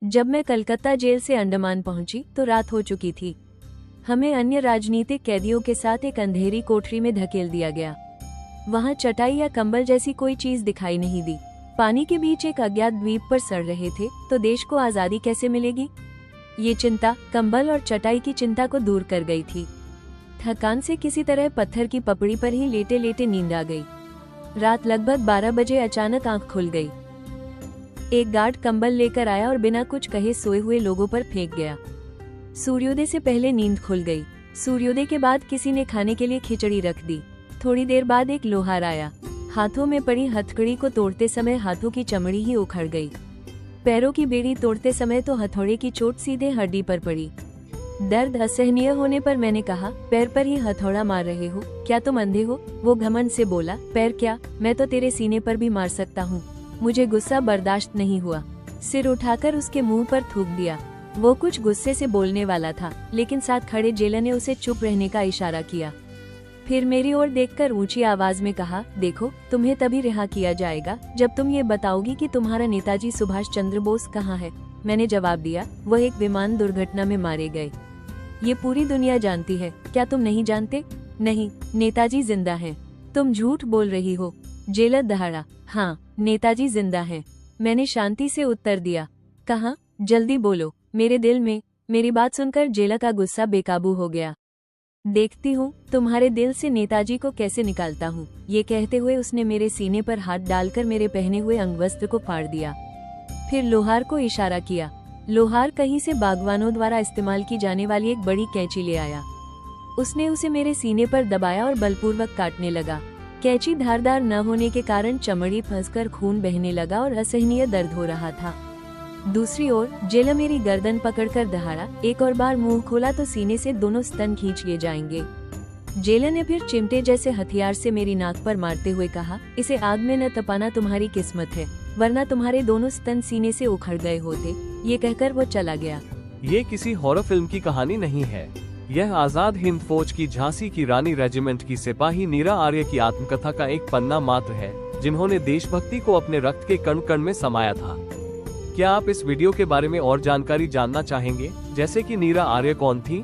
जब मैं कलकत्ता जेल से अंडमान पहुंची तो रात हो चुकी थी। हमें अन्य राजनीतिक कैदियों के साथ एक अंधेरी कोठरी में धकेल दिया गया। वहां चटाई या कंबल जैसी कोई चीज दिखाई नहीं दी। पानी के बीच एक अज्ञात द्वीप पर सड़ रहे थे, तो देश को आजादी कैसे मिलेगी? ये चिंता कंबल और चटाई की चिंता को दूर कर गई थी। थकान से किसी तरह पत्थर की पपड़ी पर ही लेटे लेटे नींद आ गई। रात लगभग 12 बजे अचानक आंख खुल गई। एक गार्ड कंबल लेकर आया और बिना कुछ कहे सोए हुए लोगों पर फेंक गया। सूर्योदय से पहले नींद खुल गई। सूर्योदय के बाद किसी ने खाने के लिए खिचड़ी रख दी। थोड़ी देर बाद एक लोहार आया। हाथों में पड़ी हथकड़ी को तोड़ते समय हाथों की चमड़ी ही उखड़ गई। पैरों की बेड़ी तोड़ते समय तो हथौड़े की चोट सीधे हड्डी पर पड़ी। दर्द असहनीय होने पर मैंने कहा, पैर पर ही हथौड़ा मार रहे हो, क्या तुम अंधे हो? वो घमंड से बोला, पैर क्या, मैं तो तेरे सीने पर भी मार सकता हूँ। मुझे गुस्सा बर्दाश्त नहीं हुआ। सिर उठाकर उसके मुंह पर थूक दिया। वो कुछ गुस्से से बोलने वाला था, लेकिन साथ खड़े जेलर ने उसे चुप रहने का इशारा किया। फिर मेरी ओर देखकर ऊंची आवाज में कहा, देखो, तुम्हें तभी रिहा किया जाएगा जब तुम ये बताओगी कि तुम्हारा नेताजी सुभाष चंद्र बोस कहाँ है। मैंने जवाब दिया, वह एक विमान दुर्घटना में मारे गए। ये पूरी दुनिया जानती है, क्या तुम नहीं जानते? नहीं, नेताजी जिंदा है। तुम झूठ बोल रही हो। जेलर दहाड़ा, हाँ, नेताजी जिंदा है। मैंने शांति से उत्तर दिया। कहाँ? जल्दी बोलो, मेरे दिल में। मेरी बात सुनकर जेलर का गुस्सा बेकाबू हो गया। देखती हूँ तुम्हारे दिल से नेताजी को कैसे निकालता हूँ। ये कहते हुए उसने मेरे सीने पर हाथ डालकर मेरे पहने हुए अंगवस्त्र को फाड़ दिया। फिर लोहार को इशारा किया। लोहार कहीं से बागवानों द्वारा इस्तेमाल की जाने वाली एक बड़ी कैंची ले आया। उसने उसे मेरे सीने पर दबाया और बलपूर्वक काटने लगा। कैंची धारदार न होने के कारण चमड़ी फंसकर खून बहने लगा और असहनीय दर्द हो रहा था। दूसरी ओर जेलर मेरी गर्दन पकड़कर दहाड़ा। एक और बार मुंह खोला तो सीने से दोनों स्तन खींच लिए जाएंगे। जेलर ने फिर चिमटे जैसे हथियार से मेरी नाक पर मारते हुए कहा, इसे आग में न तपाना तुम्हारी किस्मत है, वरना तुम्हारे दोनों स्तन सीने से उखड़ गए होते। ये कहकर वो चला गया। ये किसी हॉरर फिल्म की कहानी नहीं है। यह आजाद हिंद फौज की झांसी की रानी रेजिमेंट की सिपाही नीरा आर्य की आत्मकथा का एक पन्ना मात्र है, जिन्होंने देशभक्ति को अपने रक्त के कण कण में समाया था। क्या आप इस वीडियो के बारे में और जानकारी जानना चाहेंगे, जैसे कि नीरा आर्य कौन थी?